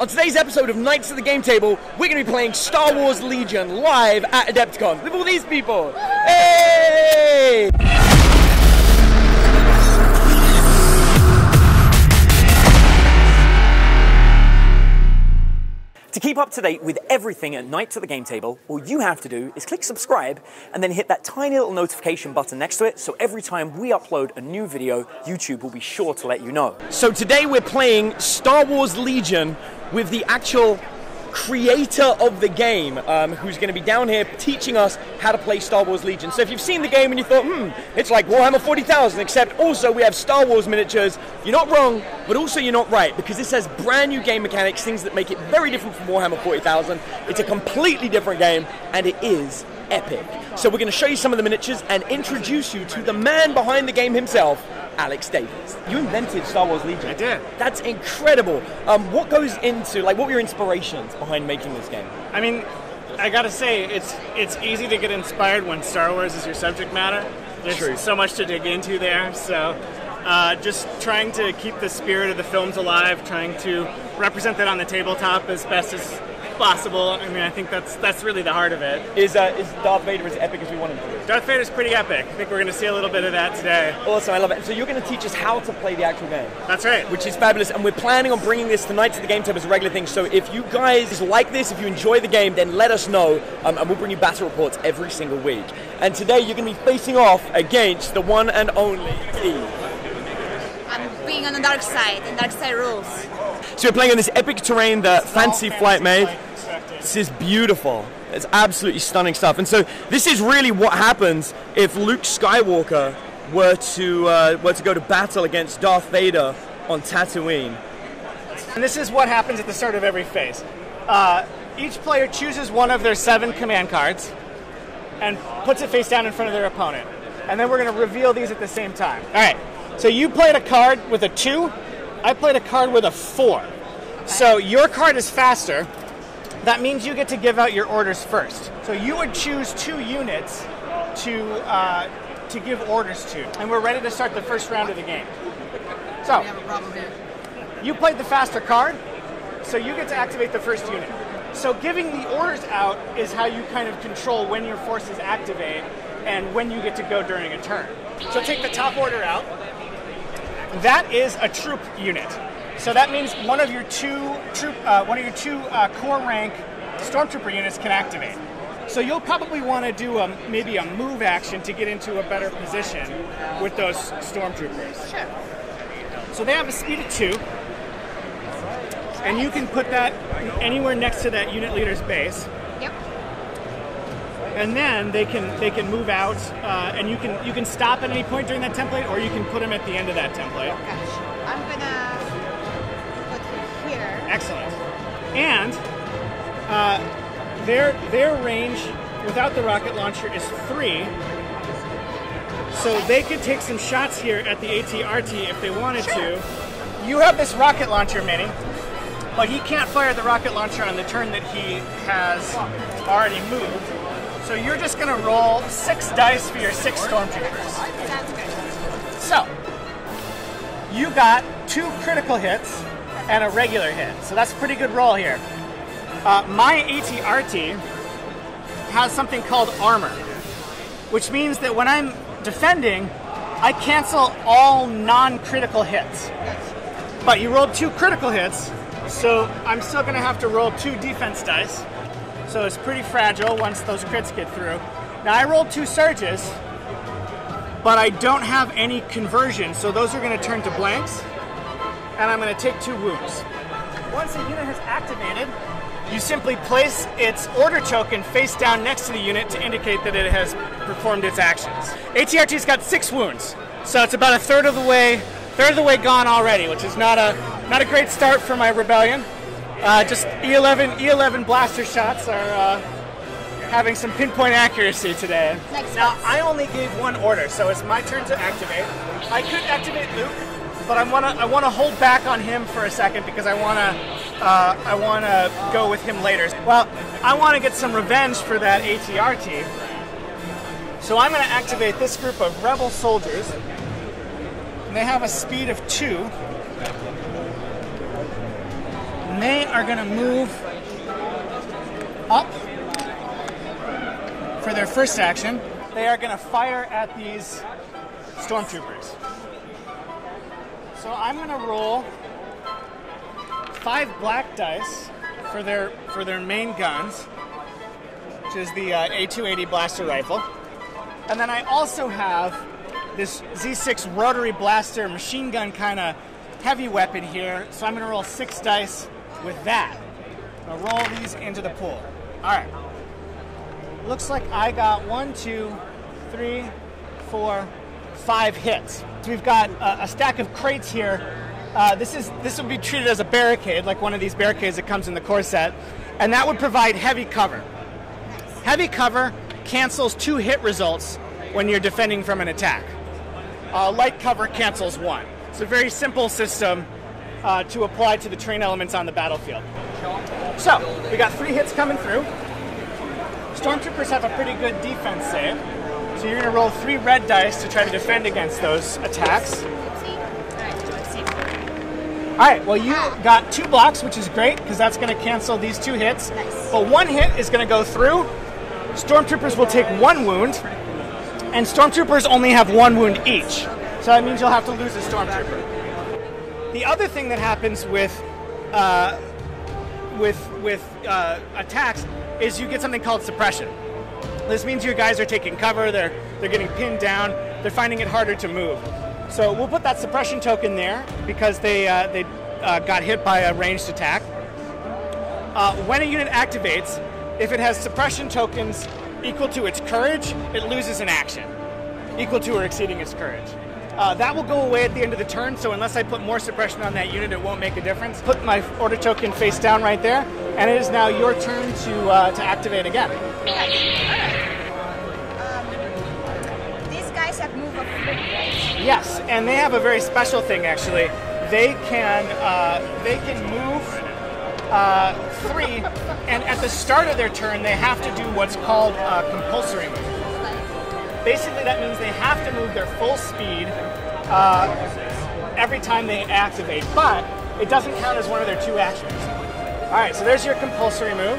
On today's episode of Knights of the Game Table, we're going to be playing Star Wars Legion live at Adepticon with all these people. Hey! To keep up to date with everything at Knights of the Game Table, all you have to do is click subscribe and then hit that tiny little notification button next to it, so every time we upload a new video, YouTube will be sure to let you know. So today we're playing Star Wars Legion with the actual creator of the game, who's going to be down here teaching us how to play Star Wars Legion. So if you've seen the game and you thought, it's like Warhammer 40,000, except also we have Star Wars miniatures, you're not wrong, but also you're not right, because this has brand new game mechanics, things that make it very different from Warhammer 40,000. It's a completely different game, and it is epic. So we're going to show you some of the miniatures and introduce you to the man behind the game himself, Alex Davis. You invented Star Wars Legion. I did. That's incredible. What goes into, what were your inspirations behind making this game? I mean, I gotta say, it's easy to get inspired when Star Wars is your subject matter. There's so much to dig into there, so just trying to keep the spirit of the films alive, trying to represent that on the tabletop as best as possible. I mean, I think that's really the heart of it. Is Darth Vader as epic as we want him to be? Darth Vader's pretty epic. I think we're going to see a little bit of that today. Awesome, I love it. And so you're going to teach us how to play the actual game. That's right. Which is fabulous, and we're planning on bringing this to Knights of the Game Table as a regular thing, so if you guys like this, if you enjoy the game, then let us know, and we'll bring you battle reports every single week. And today you're going to be facing off against the one and only Eve. I'm being on the dark side, and dark side rules. So we're playing on this epic terrain that Fantasy Flight made. This is beautiful. It's absolutely stunning stuff. And so this is really what happens if Luke Skywalker were to go to battle against Darth Vader on Tatooine. And this is what happens at the start of every phase. Each player chooses one of their 7 command cards and puts it face down in front of their opponent. And then we're going to reveal these at the same time. All right. So you played a card with a 2. I played a card with a 4. So your card is faster. That means you get to give out your orders first. So you would choose 2 units to give orders to. And we're ready to start the first round of the game. So, We have a problem here. you played the faster card, so you get to activate the first unit. So giving the orders out is how you kind of control when your forces activate and when you get to go during a turn. So take the top order out. That is a troop unit. So that means one of your two core rank stormtrooper units can activate. So you'll probably want to do maybe a move action to get into a better position with those stormtroopers. Sure. So they have a speed of 2, and you can put that anywhere next to that unit leader's base. Yep. And then they can move out, and you can stop at any point during that template, or you can put them at the end of that template. Gotcha. I'm gonna put him here. Excellent. And their range without the rocket launcher is 3. So they could take some shots here at the AT-RT if they wanted to. You have this rocket launcher mini, but he can't fire the rocket launcher on the turn that he has already moved. So you're just going to roll 6 dice for your 6 stormtroopers. Sounds good. So you got 2 critical hits and a regular hit. So that's a pretty good roll here. My AT-RT has something called armor, which means that when I'm defending, I cancel all non-critical hits. But you rolled 2 critical hits, so I'm still going to have to roll 2 defense dice. So it's pretty fragile once those crits get through. Now I rolled 2 surges, but I don't have any conversion, so those are going to turn to blanks, and I'm going to take 2 wounds. Once a unit has activated, you simply place its order token face down next to the unit to indicate that it has performed its actions. AT-RT's got 6 wounds, so it's about a third of the way gone already, which is not a great start for my rebellion. Just E11 blaster shots are having some pinpoint accuracy today. Now I only gave 1 order, so it's my turn to activate. I could activate Luke, but I want to hold back on him for a second because I want to go with him later. Well, I want to get some revenge for that AT-RT, so I'm going to activate this group of rebel soldiers. And they have a speed of 2. And they are going to move up for their first action. They are going to fire at these stormtroopers. So I'm going to roll 5 black dice for their main guns, which is the A280 blaster rifle. And then I also have this Z6 rotary blaster machine gun kind of heavy weapon here, so I'm going to roll 6 dice with that. I'll roll these into the pool. All right. Looks like I got 1, 2, 3, 4, 5 hits. So we've got a stack of crates here. This would be treated as a barricade, like one of these barricades that comes in the core set, and that would provide heavy cover. Heavy cover cancels 2 hit results when you're defending from an attack. Light cover cancels 1. It's a very simple system to apply to the terrain elements on the battlefield. So, we got 3 hits coming through. Stormtroopers have a pretty good defense save, so you're going to roll 3 red dice to try to defend against those attacks. Alright, well you got 2 blocks, which is great, because that's going to cancel these 2 hits. Nice. But 1 hit is going to go through. Stormtroopers will take 1 wound, and Stormtroopers only have 1 wound each. So that means you'll have to lose a Stormtrooper. The other thing that happens with attacks is you get something called suppression. This means your guys are taking cover, they're getting pinned down, they're finding it harder to move. So we'll put that suppression token there because they got hit by a ranged attack. When a unit activates, if it has suppression tokens equal to its courage, it loses an action, equal to or exceeding its courage. That will go away at the end of the turn, so unless I put more suppression on that unit, it won't make a difference. Put my order token face down right there, and it is now your turn to activate again. These guys have move of 3, right? Yes, and they have a very special thing actually. They can move 3, and at the start of their turn, they have to do what's called a compulsory move. Basically, that means they have to move their full speed every time they activate, but it doesn't count as one of their 2 actions. All right, so there's your compulsory move.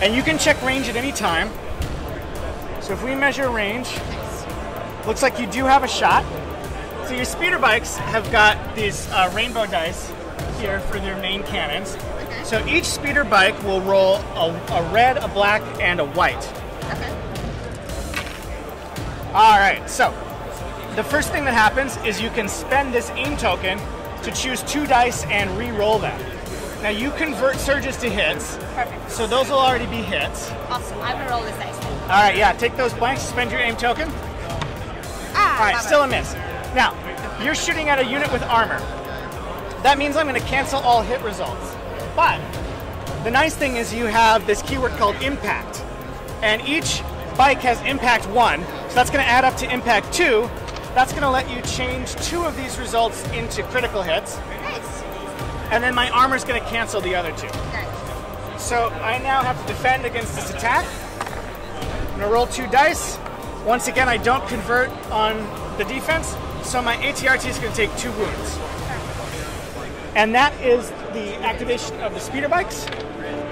And you can check range at any time. So if we measure range, looks like you do have a shot. So your speeder bikes have got these rainbow dice here for their main cannons. So each speeder bike will roll a red, a black, and a white. Okay. All right, so the first thing that happens is you can spend this aim token to choose 2 dice and re-roll them. Now you convert surges to hits. Perfect. So those will already be hits. Awesome. I'm gonna roll this dice then. All right, yeah, take those blanks, spend your aim token. All right, still a miss. Now, you're shooting at a unit with armor. That means I'm gonna cancel all hit results. But the nice thing is you have this keyword called impact. And each bike has impact 1, so that's going to add up to impact 2. That's going to let you change 2 of these results into critical hits. Nice. And then my armor's going to cancel the other 2. Nice. So I now have to defend against this attack. I'm going to roll 2 dice. Once again, I don't convert on the defense, so my ATRT is going to take 2 wounds. And that is the activation of the speeder bikes.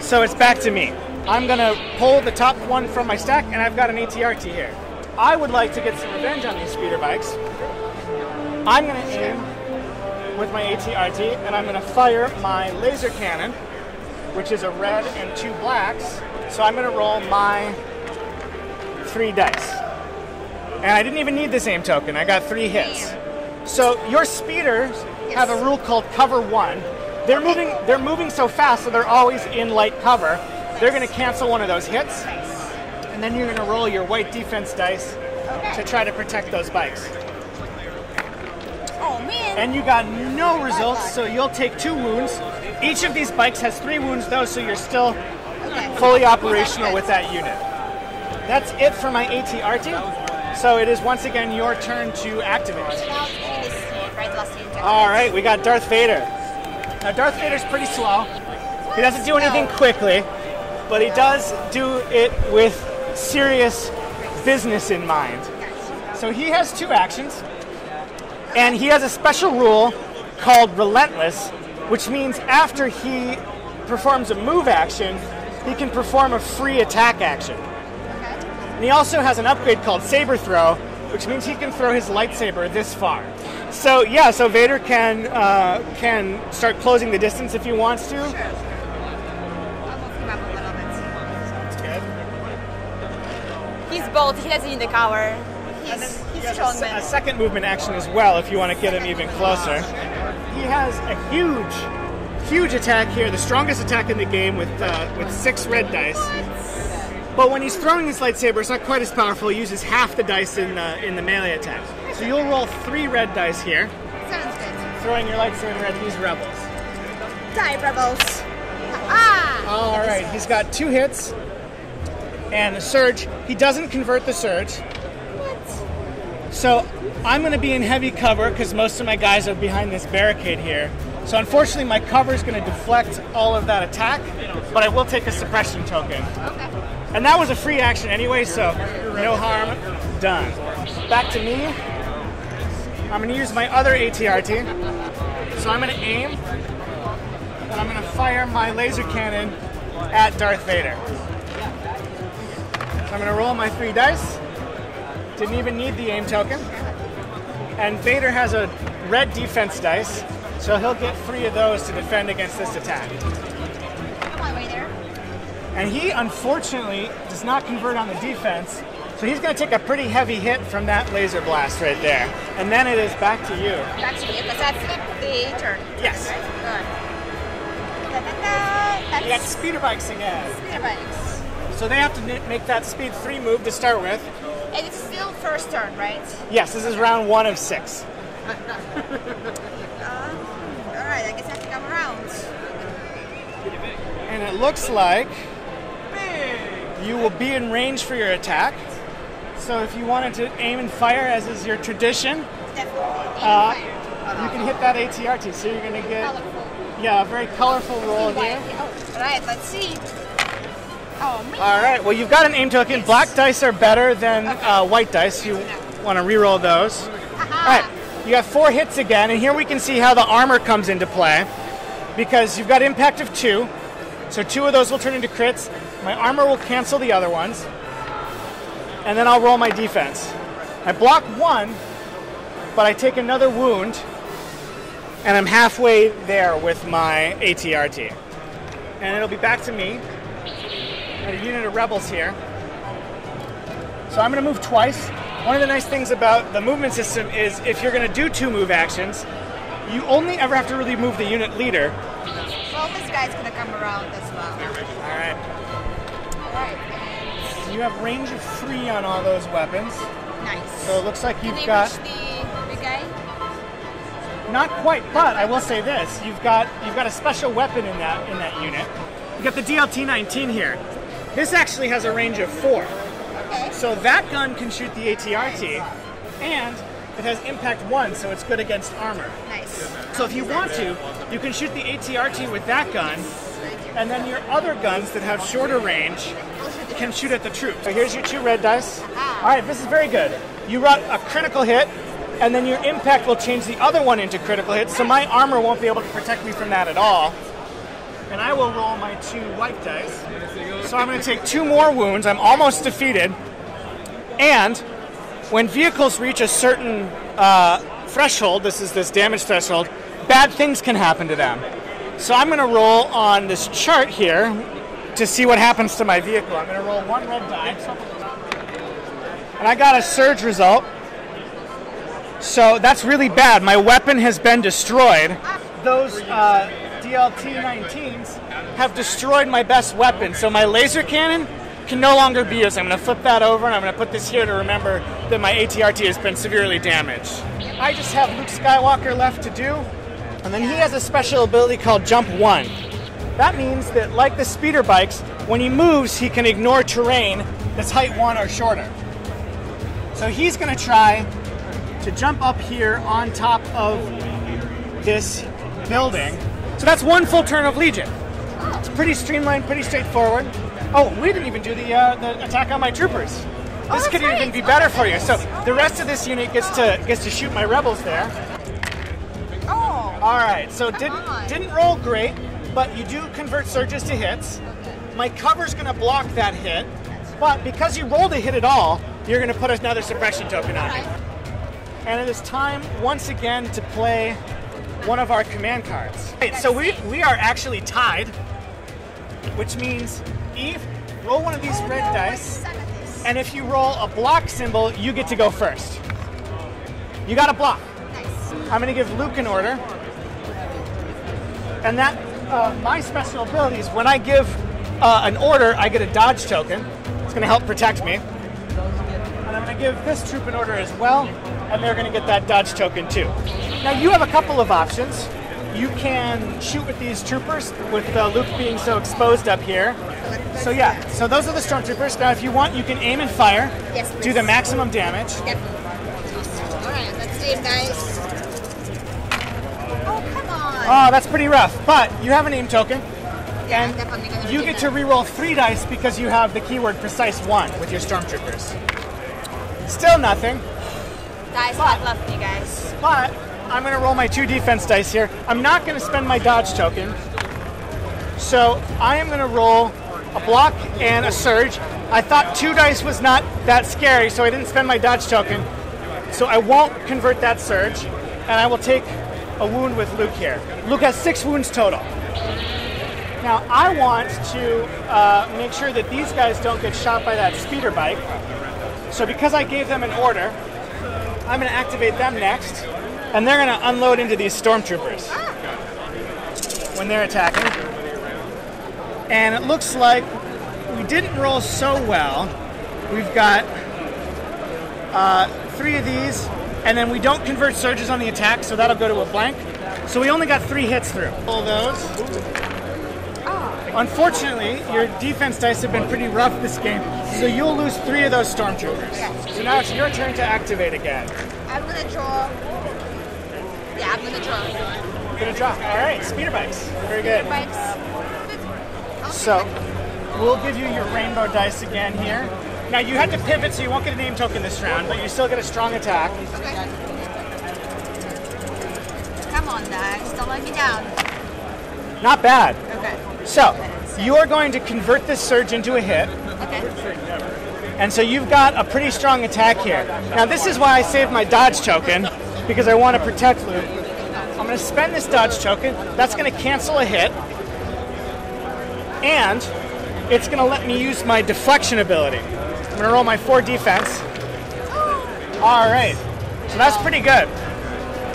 So it's back to me. I'm going to pull the top one from my stack, and I've got an ATRT here. I would like to get some revenge on these speeder bikes. I'm going to aim with my ATRT, and I'm going to fire my laser cannon, which is a red and 2 blacks. So I'm going to roll my 3 dice. And I didn't even need this aim token. I got 3 hits. So your speeders have a rule called cover 1. They're moving so fast, so they're always in light cover. They're going to cancel one of those hits, and then you're going to roll your white defense dice to try to protect those bikes. Oh man! And you got no results, so you'll take 2 wounds. Each of these bikes has 3 wounds though, so you're still fully operational with that unit. That's it for my ATRT. So it is once again your turn to activate. All right, we got Darth Vader. Now Darth Vader's pretty slow. He doesn't do anything quickly, but he does do it with serious business in mind. So he has 2 actions, and he has a special rule called Relentless, which means after he performs a move action, he can perform a free attack action. Okay. And he also has an upgrade called Saber Throw, which means he can throw his lightsaber this far. So yeah, so Vader can start closing the distance if he wants to. Sure. I'll move him up a little bit. He's bold. He doesn't need the cover. He's strong. A second movement action as well if you want to get him even closer. He has a huge attack here, the strongest attack in the game with 6 red dice. But when he's throwing his lightsaber, it's not quite as powerful. He uses half the dice in the melee attack. So you'll roll 3 red dice here. Sounds good. Throwing your lightsaber at these rebels. Die, rebels. Ah! All right, he's got 2 hits and a surge. He doesn't convert the surge. So I'm going to be in heavy cover because most of my guys are behind this barricade here. So unfortunately, my cover is going to deflect all of that attack, but I will take a suppression token. Okay. And that was a free action anyway, so no harm done. Back to me. I'm going to use my other ATRT. So I'm going to aim, and I'm going to fire my laser cannon at Darth Vader. So I'm going to roll my 3 dice. Didn't even need the aim token. And Vader has a red defense dice, so he'll get 3 of those to defend against this attack. Come on, Vader. And he, unfortunately, does not convert on the defense, so he's going to take a pretty heavy hit from that laser blast right there. And then it is back to you. Back to you, because that flipped the turn. Yes. Good. Da-da-da. You got That's speeder bikes again. speeder bikes. So they have to make that speed 3 move to start with. And it's still first turn, right? Yes, this is round 1 of 6. Alright, I guess I have to come around. And it looks like you will be in range for your attack. So if you wanted to aim and fire, as is your tradition, Definitely. you can hit that ATRT. So you're going to get Colorful. a very colorful roll here. Alright, let's see. Oh, man. All right, well, you've got an aim token. Black dice are better than white dice. You want to re-roll those. All right, you have 4 hits again, and here we can see how the armor comes into play, because you've got impact of 2, so 2 of those will turn into crits. My armor will cancel the other ones, and then I'll roll my defense. I block 1, but I take another wound, and I'm halfway there with my ATRT. And it'll be back to me. A unit of rebels here. So I'm going to move twice. One of the nice things about the movement system is if you're going to do 2 move actions, you only ever have to really move the unit leader. Well, this guy's gonna come around as well. All right. Alright. You have range of 3 on all those weapons. Nice. So it looks like Can you've they got reach the big guy? not quite, but I will say this: you've got a special weapon in that unit. You got the DLT-19 here. This actually has a range of 4. Okay. So that gun can shoot the ATRT, and it has impact 1, so it's good against armor. Nice. So if you want to, you can shoot the ATRT with that gun, and then your other guns that have shorter range can shoot at the troops. So here's your 2 red dice. All right, this is very good. You got a critical hit, and then your impact will change the other one into critical hits, so my armor won't be able to protect me from that at all. And I will roll my 2 white dice. So I'm going to take 2 more wounds. I'm almost defeated. And when vehicles reach a certain threshold, this damage threshold, bad things can happen to them. So I'm going to roll on this chart here to see what happens to my vehicle. I'm going to roll 1 red die. And I got a surge result. So that's really bad. My weapon has been destroyed. Those DLT-19s have destroyed my best weapon. So my laser cannon can no longer be used. I'm going to flip that over, and I'm going to put this here to remember that my ATRT has been severely damaged. I just have Luke Skywalker left to do, and then he has a special ability called Jump 1. That means that, like the speeder bikes, when he moves, he can ignore terrain that's height 1 or shorter. So he's going to try to jump up here on top of this building. So that's 1 full turn of Legion. It's pretty streamlined, pretty straightforward. Oh, we didn't even do the attack on my troopers. This could even be better for you. So the rest of this unit gets to shoot my rebels there. Oh. All right, so didn't roll great, but you do convert surges to hits. My cover's gonna block that hit, but because you rolled a hit at all, you're gonna put another suppression token on it. And it is time once again to play one of our command cards. Right, so we are actually tied, which means Eve, roll one of these red dice, and if you roll a block symbol, you get to go first. You got to block. I'm going to give Luke an order, and that my special abilities, when I give an order, I get a dodge token. It's going to help protect me. And I'm going to give this troop an order as well, and they're going to get that dodge token too. Now you have a couple of options. You can shoot with these troopers, with Luke being so exposed up here. So yeah, so those are the stormtroopers. Now if you want, you can aim and fire. Yes, please. Do the maximum damage. Yep. Alright, let's aim, guys. Oh, come on. Oh, that's pretty rough. But you have an aim token. Yeah, I'm definitely gonna You do get that. to reroll 3 dice because you have the keyword precise 1 with your stormtroopers. Still nothing. Dice have left me, guys. But I'm going to roll my 2 defense dice here. I'm not going to spend my dodge token. So I am going to roll a block and a surge. I thought 2 dice was not that scary, so I didn't spend my dodge token. So I won't convert that surge, and I will take a wound with Luke here. Luke has 6 wounds total. Now I want to make sure that these guys don't get shot by that speeder bike. So because I gave them an order, I'm going to activate them next, and they're going to unload into these stormtroopers when they're attacking. And it looks like we didn't roll so well. We've got 3 of these, and then we don't convert surges on the attack, so that'll go to a blank. So we only got 3 hits through. All those. Unfortunately, your defense dice have been pretty rough this game, so you'll lose 3 of those stormtroopers. So now it's your turn to activate again. I'm gonna draw. Yeah, I'm gonna draw. You're gonna draw. All right, speeder bikes. Very good. Bikes. So we'll give you your rainbow dice again here. Now you had to pivot, so you won't get a name token this round, but you still get a strong attack. Okay. Come on, guys. Don't let me down. Not bad. Okay. So you are going to convert this surge into a hit. Okay. And so you've got a pretty strong attack here. Now this is why I saved my dodge token, because I want to protect Luke. I'm going to spend this dodge token. That's going to cancel a hit. And it's going to let me use my deflection ability. I'm going to roll my 4 defense. All right. So that's pretty good.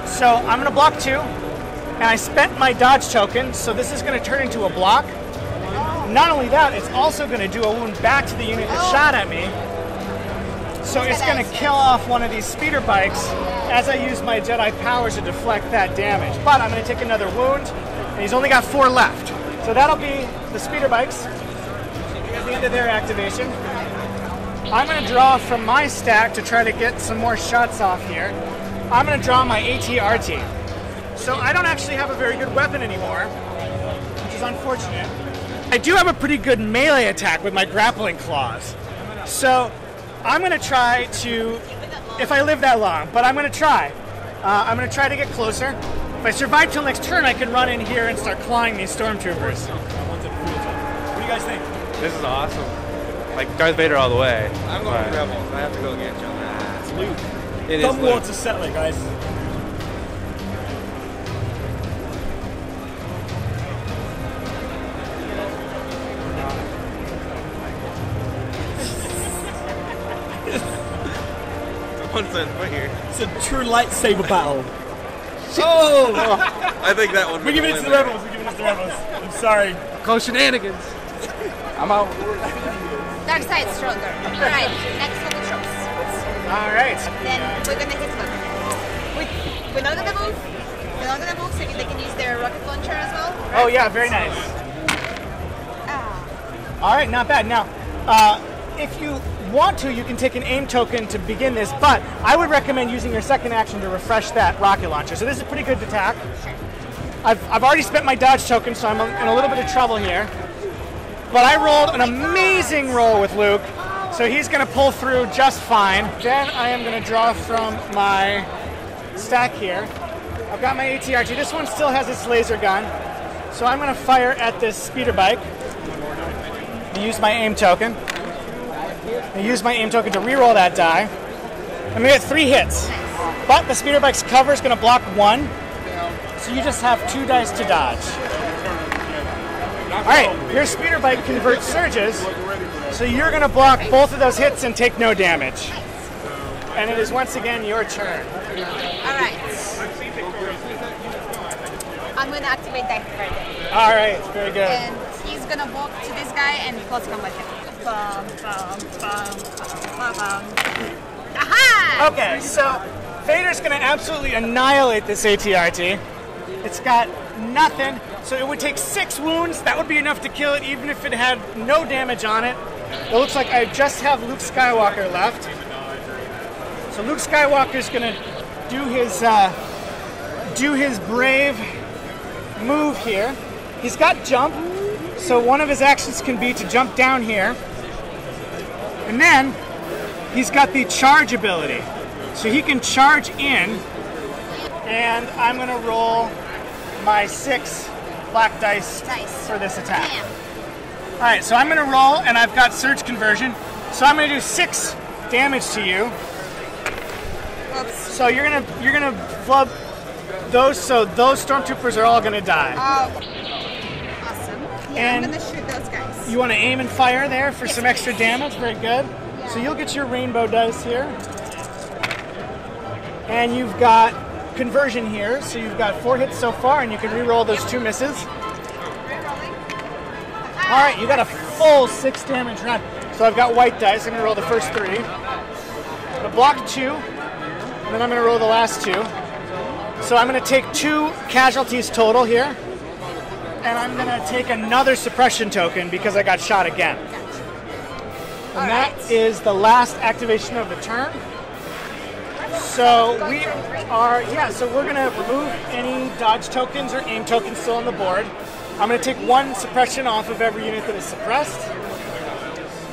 So I'm going to block 2. And I spent my dodge token, so this is going to turn into a block. Not only that, it's also going to do a wound back to the unit that shot at me. So it's going to kill off one of these speeder bikes as I use my Jedi powers to deflect that damage. But I'm going to take another wound, and he's only got 4 left. So that'll be the speeder bikes at the end of their activation. I'm going to draw from my stack to try to get some more shots off here. I'm going to draw my AT-RT. So I don't actually have a very good weapon anymore, which is unfortunate. I do have a pretty good melee attack with my grappling claws. So I'm going to try to, if I live that long, but I'm going to try. I'm going to try to get closer. If I survive till next turn, I can run in here and start clawing these stormtroopers. What do you guys think? This is awesome. Like Darth Vader all the way. I'm going with Rebels. I have to go against you on that. It's Luke. It Thumb is Luke. wants a settler, guys. What's that right here? It's a true lightsaber battle. Oh! I think that one. We're giving it to the rebels. We're giving it to the rebels. I'm sorry. Close shenanigans. I'm out. Dark side stronger. Alright, next level tropes. All right. Then we're gonna hit them. We're not gonna move. We're not gonna move, so they can use their rocket launcher as well. Oh yeah, very nice. All right, not bad. Now, if you want to, you can take an aim token to begin this, but I would recommend using your second action to refresh that rocket launcher. So this is a pretty good attack. I've already spent my dodge token, so I'm in a little bit of trouble here. But I rolled an amazing roll with Luke, so he's going to pull through just fine. Then I am going to draw from my stack here. I've got my ATRT. This one still has its laser gun. So I'm going to fire at this speeder bike. I use my aim token. I use my aim token to reroll that die. I'm going to get 3 hits. But the speeder bike's cover is going to block 1. So you just have 2 dice to dodge. Alright, your speeder bike converts surges. So you're going to block both of those hits and take no damage. And it is once again your turn. Alright. I'm going to activate Darth Vader. Alright, very good. And he's going to walk to this guy and close combat him. Bum, bum, bum, bum, bum. Aha! Okay, so Vader's going to absolutely annihilate this ATRT. It's got nothing, so it would take 6 wounds. That would be enough to kill it, even if it had no damage on it. It looks like I just have Luke Skywalker left. So Luke Skywalker's going to do his brave move here. He's got jump, so one of his actions can be to jump down here. And then he's got the charge ability. So he can charge in, and I'm going to roll my 6 black dice for this attack. All right, so I'm going to roll, and I've got surge conversion. So I'm going to do 6 damage to you. Oops. So you're gonna flub those. So those stormtroopers are all going to die. Oh, awesome. Yeah, And I'm going to shoot those guys. You want to aim and fire there for some extra please. damage? Very good. So you'll get your rainbow dice here. And you've got conversion here. So you've got 4 hits so far, and you can re-roll those 2 misses. Rerolling. All right, you got a full 6 damage run. So I've got white dice. I'm going to roll the first 3. I'm going to block 2, and then I'm going to roll the last 2. So I'm going to take 2 casualties total here. And I'm going to take another suppression token because I got shot again. And that is the last activation of the turn. So we are, so we're going to remove any dodge tokens or aim tokens still on the board. I'm going to take 1 suppression off of every unit that is suppressed.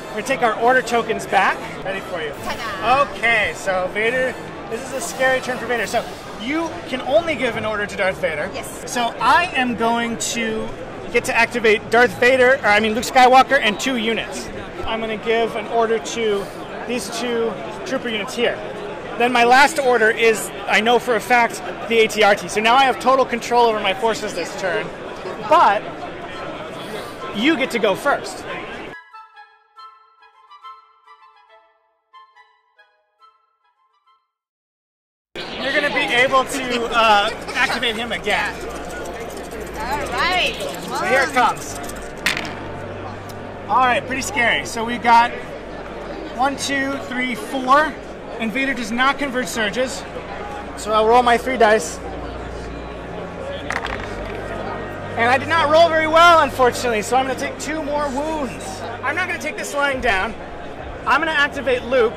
We're going to take our order tokens back. Ready for you. Ta-da. Okay, so Vader, this is a scary turn for Vader. So you can only give an order to Darth Vader. Yes. So I am going to get to activate Luke Skywalker and 2 units. I'm going to give an order to these 2 trooper units here. Then my last order is, I know for a fact, the ATRT. So now I have total control over my forces this turn. But you get to go first. You're going to be able to activate him again. All right. So here it comes. All right, pretty scary. So we got 1, 2, 3, 4. And Vader does not convert surges. So I'll roll my 3 dice. And I did not roll very well, unfortunately, so I'm going to take 2 more wounds. I'm not going to take this lying down. I'm going to activate Luke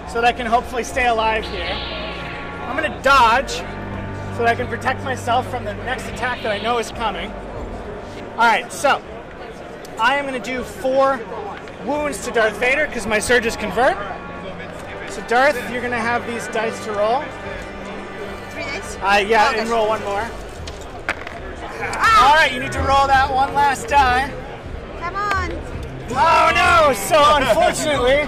so that I can hopefully stay alive here. I'm going to dodge so that I can protect myself from the next attack that I know is coming. All right, so I am going to do 4 wounds to Darth Vader because my surges convert. So Darth, you're going to have these dice to roll. 3 dice? Yeah, Okay. and roll 1 more. All right, you need to roll that one last die. Come on. Oh no! So unfortunately,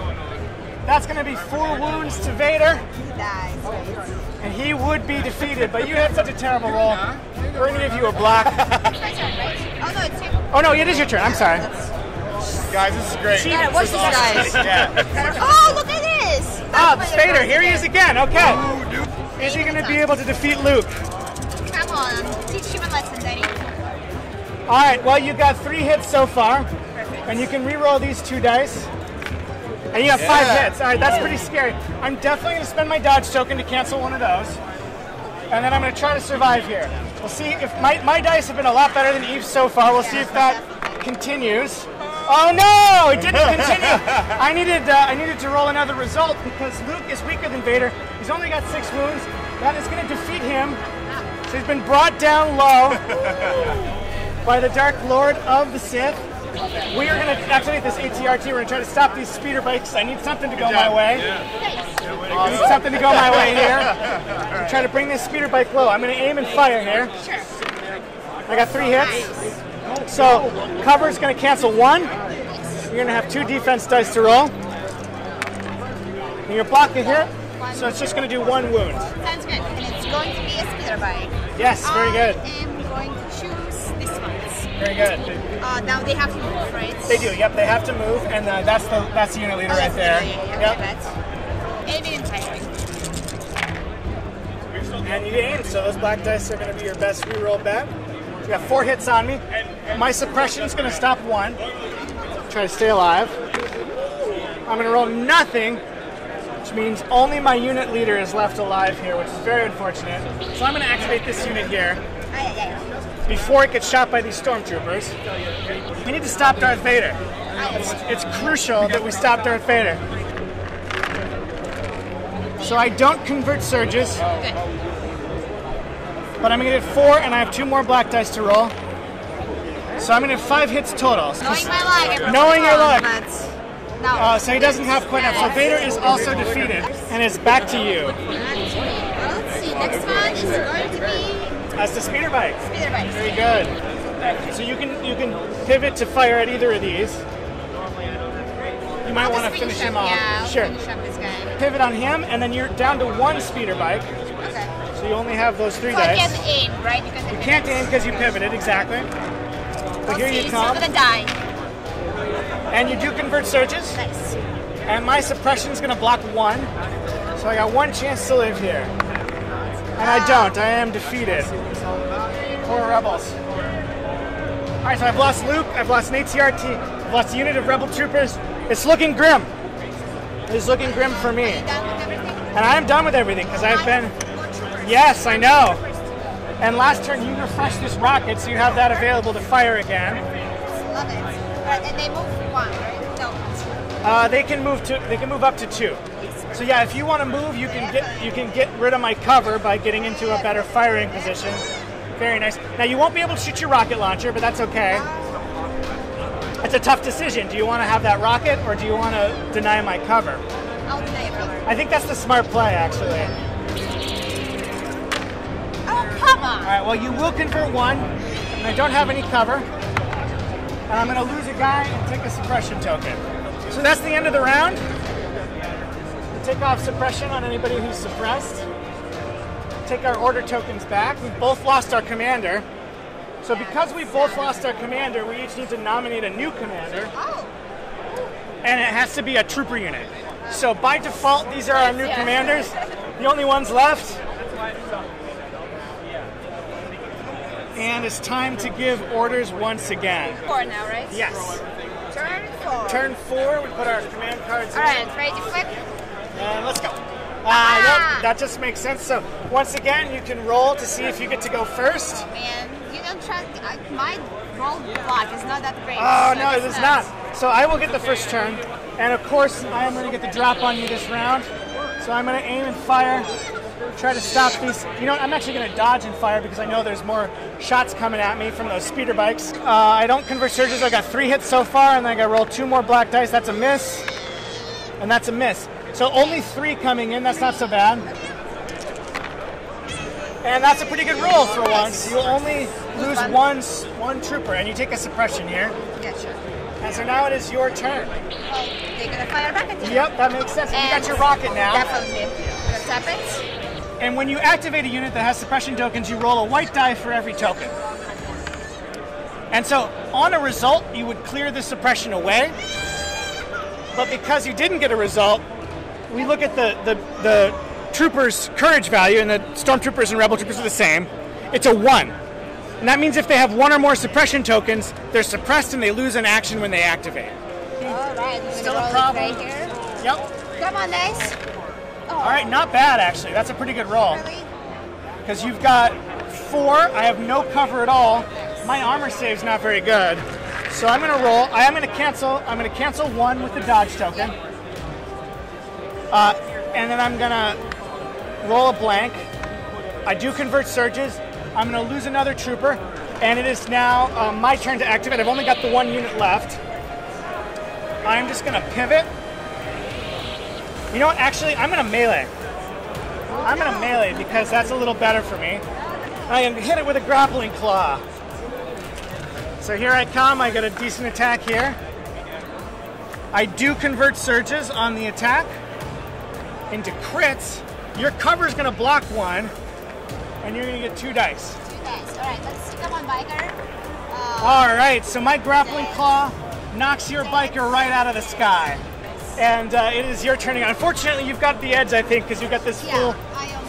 that's going to be 4 wounds to Vader, He dies, right? and he would be defeated. But you had such a terrible roll. We're going to give you a block. It's my turn, right? Oh, no, it's you. Oh no, it is your turn. I'm sorry. Guys, this is great. Yeah, watch these guys. Yeah. Oh, look at this. Ah, it's Vader. Here he is again. Okay. Is he going to be able to defeat Luke? Come on. Teach him a lesson, Daddy. All right. Well, you got 3 hits so far, and you can re-roll these 2 dice. And you have 5 hits. All right, that's pretty scary. I'm definitely going to spend my dodge token to cancel one of those. And then I'm going to try to survive here. We'll see if my dice have been a lot better than Eve's so far. We'll see if that continues. Oh no, it didn't continue. I needed to roll another result because Luke is weaker than Vader. He's only got 6 wounds. That is going to defeat him. So he's been brought down low by the Dark Lord of the Sith. We are going to activate this ATRT. We're going to try to stop these speeder bikes. I need something to go my way. I need something to go my way here. I'm trying to bring this speeder bike low. I'm going to aim and fire here. I got 3 hits. So cover's going to cancel 1. You're going to have 2 defense dice to roll. And you're blocking here, so it's just going to do 1 wound. Sounds good. And it's going to be a speeder bike. Yes, very good. I am going to choose this one. Very good. Now they have to move, right? They do. Yep, they have to move, and that's the unit leader right there. Yep. Aiming and firing. And you aim, so those black dice are going to be your best reroll bet. You got 4 hits on me. My suppression is going to stop 1. Try to stay alive. I'm going to roll nothing, which means only my unit leader is left alive here, which is very unfortunate. So I'm going to activate this unit here before it gets shot by these stormtroopers. We need to stop Darth Vader. It's crucial that we stop Darth Vader. So I don't convert surges, but I'm going to get 4, and I have 2 more black dice to roll. So I'm going to have 5 hits total. Knowing my luck. Knowing your luck. No. So he doesn't have quite enough. So Vader is also defeated, and it's back to you. Well, let's see. Next one is going to be That's the speeder bike. speeder bike. Very good. So you can pivot to fire at either of these. You might want to finish him off. Yeah, I'll Sure. finish up this guy. Pivot on him, and then you're down to 1 speeder bike. Okay. So you only have those 3 So I dice. can't aim, right? Because You can't aim because you pivoted, exactly. But here you So come. I'm gonna die. And you do convert surges. Nice. And my suppression is going to block 1. So I got 1 chance to live here. And I don't. I am defeated. Poor rebels. Alright, so I've lost Luke, I've lost an ATRT, I've lost a unit of rebel troopers. It's looking grim. It's looking grim for me. Done with everything? And I am done with everything because I've been... Yes, I know. And last turn you refresh this rocket so you have that available to fire again. Love it. And they move 1, right? No. They can move up to 2. So yeah, if you want to move, you can get rid of my cover by getting into a better firing position. Very nice. Now you won't be able to shoot your rocket launcher, but that's okay. It's a tough decision. Do you want to have that rocket, or do you want to deny my cover? I'll deny cover. I think that's the smart play, actually. Oh, come on. All right. Well, you will convert 1, and I don't have any cover, and I'm going to lose a guy and take a suppression token. So that's the end of the round. Take off suppression on anybody who's suppressed. Take our order tokens back. We've both lost our commander. So because we both lost our commander, we each need to nominate a new commander. Oh. And it has to be a trooper unit. So by default, these are our new commanders. The only ones left. And it's time to give orders once again. 4 now, right? Yes. Turn 4. Turn 4, we put our command cards in. Alright, ready to flip? And let's go. Yep, that just makes sense. So once again, you can roll to see if you get to go first. Man, you don't trust. My roll block is not that great. Oh, so no, it it's is not. So I will get the first turn. And of course, I am going to get the drop on you this round. So I'm going to aim and fire. Try to stop these. You know, I'm actually going to dodge and fire because I know there's more shots coming at me from those speeder bikes. I don't convert surges. I got 3 hits so far, and then I got to roll 2 more black dice. That's a miss. And that's a miss. So only 3 coming in, that's not so bad. And that's a pretty good roll for once. You only lose one trooper, and you take a suppression here. Yeah, sure. And so now it is your turn. Well, they're gonna fire back at you. Yep, that makes sense. You got your rocket now. Definitely. Gonna tap it. And when you activate a unit that has suppression tokens, you roll a white die for every token. And so on a result, you would clear the suppression away. But because you didn't get a result, we look at the troopers' courage value, and the stormtroopers and rebel troopers are the same. It's a 1. And that means if they have 1 or more suppression tokens, they're suppressed and they lose an action when they activate. Alright, Still a problem. right here. Yep. Come on, guys. Oh, Alright, not bad actually. That's a pretty good roll. really? Because you've got 4, I have no cover at all. My armor save's not very good. So I'm gonna roll. I'm gonna cancel 1 with the dodge token. And then I'm gonna roll a blank. I do convert surges. I'm gonna lose another trooper. And it is now my turn to activate. I've only got the 1 unit left. I'm just gonna pivot. You know what, actually, I'm gonna melee. I'm gonna melee because that's a little better for me. I can hit it with a grappling claw. So here I come, I got a decent attack here. I do convert surges on the attack into crits. Your cover's gonna block 1, and you're gonna get 2 dice. 2 dice. All right, let's come on, biker. All right, so my grappling claw knocks your biker right out of the sky. And it is your turn. Unfortunately, you've got the edge, I think, because you've got this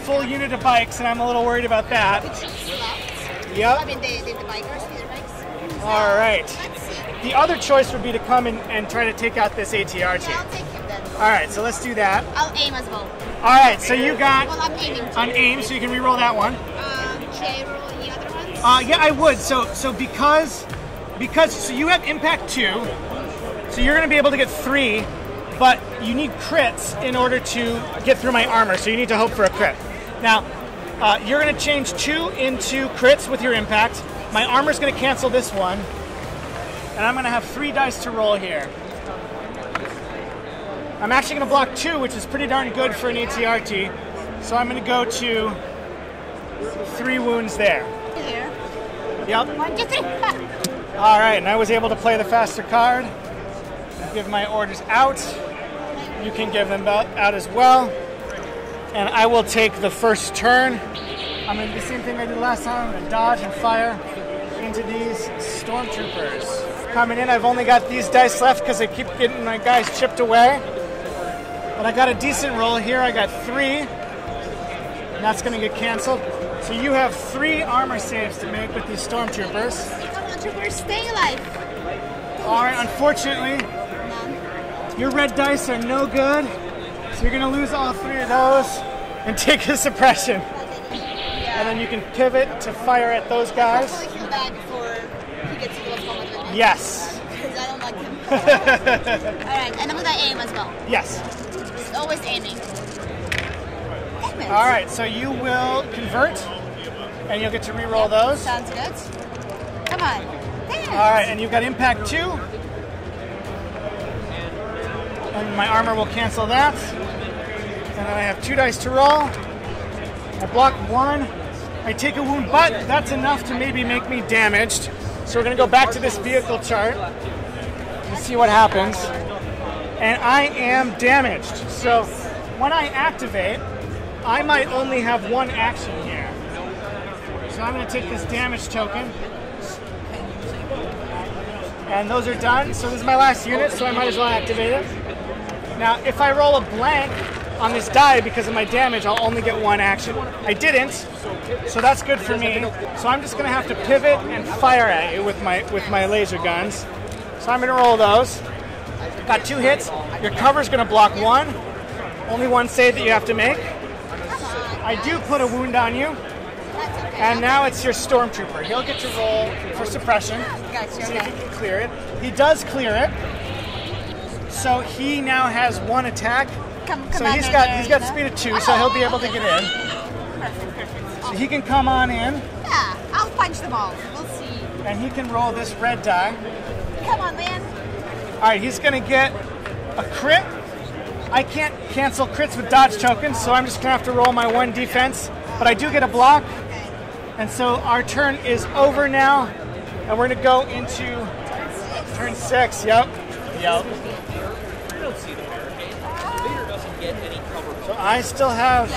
full unit of bikes, and I'm a little worried about that. Yep. I mean, the bikers, the bikes. All right. Let's see. The other choice would be to come in and try to take out this ATR team. Yeah, I'll take him then. All right, so let's do that. I'll aim as well. All right, so you got Well, I'm aiming too. an aim, so you can re-roll that one. Should I roll any other ones? Yeah, I would. So because you have impact 2, so you're going to be able to get 3, but you need crits in order to get through my armor. So you need to hope for a crit. Now, you're going to change 2 into crits with your impact. My armor's going to cancel this one, and I'm going to have 3 dice to roll here. I'm actually going to block 2, which is pretty darn good for an ATRT. So I'm going to go to 3 wounds there. Here. Yep. 1, 2, 3. All right, and I was able to play the faster card. Give my orders out. You can give them out as well. And I will take the first turn. I'm going to do the same thing I did last time. I'm going to dodge and fire into these stormtroopers. Coming in, I've only got these dice left because I keep getting my guys chipped away. But I got a decent roll here. I got 3. And that's going to get canceled. So you have 3 armor saves to make with these stormtroopers. Come on, troopers, stay alive. All right, unfortunately, None. your red dice are no good. So you're going to lose all 3 of those and take a suppression. Yeah. And then you can pivot to fire at those guys. I'll heal that before he gets close combat with me. Yes. Because I don't like him. Alright, and I'm gonna aim as well. Yes. Just always aiming. Damn it. All right, so you will convert, and you'll get to re-roll those. Sounds good. Come on. Damn. All right, and you've got impact 2. And my armor will cancel that. And then I have 2 dice to roll. I block 1. I take a wound, but that's enough to maybe make me damaged. So we're going to go back to this vehicle chart and see what happens. And I am damaged. So when I activate, I might only have 1 action here. So I'm going to take this damage token. And those are done. So this is my last unit, so I might as well activate it. Now, if I roll a blank on this die because of my damage, I'll only get 1 action. I didn't, so that's good for me. So I'm just going to have to pivot and fire at you with my laser guns. So I'm going to roll those. Got 2 hits. Your cover's going to block 1. Only 1 save that you have to make. I do put a wound on you. And now it's your stormtrooper. He'll get to roll for suppression. Gotcha, See if okay. he can clear it. He does clear it. So he now has 1 attack. So he's got speed of 2, so he'll be able to get in. Perfect. So he can come on in, Yeah, I'll punch them all. We'll see. and he can roll this red die. Come on, man. All right, he's going to get a crit. I can't cancel crits with dodge tokens, so I'm just going to have to roll my 1 defense. But I do get a block. And so our turn is over now, and we're going to go into turn 6. Yep. So I still have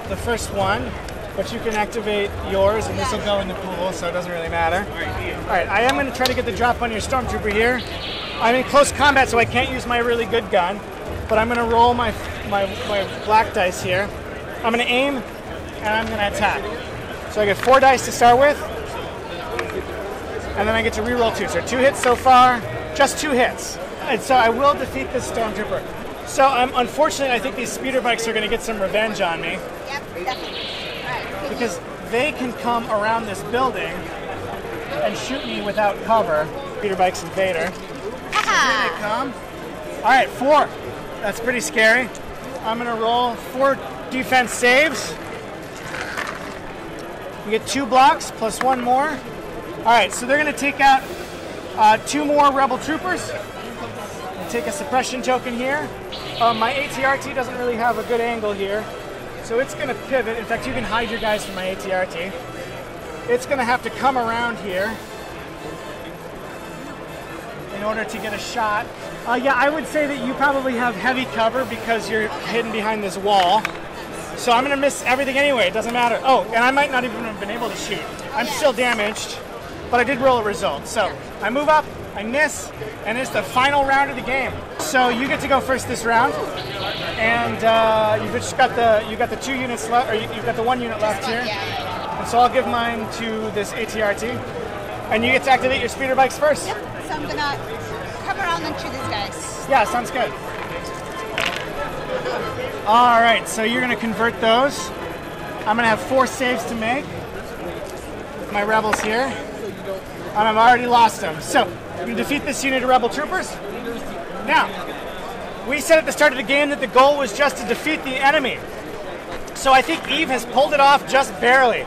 the first one, but you can activate yours, and this will go in the pool, so it doesn't really matter. All right, I am going to try to get the drop on your stormtrooper here. I'm in close combat, so I can't use my really good gun, but I'm going to roll my black dice here. I'm going to aim, and I'm going to attack. So I get 4 dice to start with, and then I get to reroll 2. So 2 hits so far, just 2 hits. And so I will defeat this stormtrooper. So unfortunately, I think these speeder bikes are going to get some revenge on me. Yep, definitely. All right. Because they can come around this building and shoot me without cover. Speeder bikes and Vader. Here they come. All right, 4. That's pretty scary. I'm going to roll 4 defense saves. You get 2 blocks plus 1 more. All right, so they're gonna take out 2 more rebel troopers. Take a suppression token here. My ATRT doesn't really have a good angle here, so it's gonna pivot. In fact, you can hide your guys from my ATRT. It's gonna have to come around here in order to get a shot. Yeah, I would say that you probably have heavy cover because you're hidden behind this wall. So I'm gonna miss everything anyway, it doesn't matter. Oh, and I might not even have been able to shoot. I'm still damaged, but I did roll a result. So I move up, I miss, and it's the final round of the game. So you get to go first this round, and you've just got the 2 units left, or you've got the 1 unit left here. And so I'll give mine to this ATRT, and you get to activate your speeder bikes first. Yep. So I'm gonna come around and shoot these guys. Yeah, sounds good. All right, so you're gonna convert those. I'm gonna have 4 saves to make with my rebels here, and I've already lost them. So I'm gonna defeat this unit of rebel troopers. Now, we said at the start of the game that the goal was just to defeat the enemy. So I think Eve has pulled it off just barely.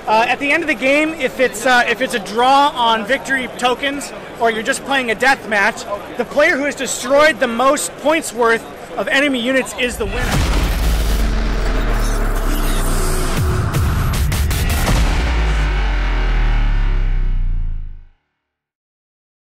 At the end of the game, if it's a draw on victory tokens, or you're just playing a death match, the player who has destroyed the most points worth of enemy units is the winner.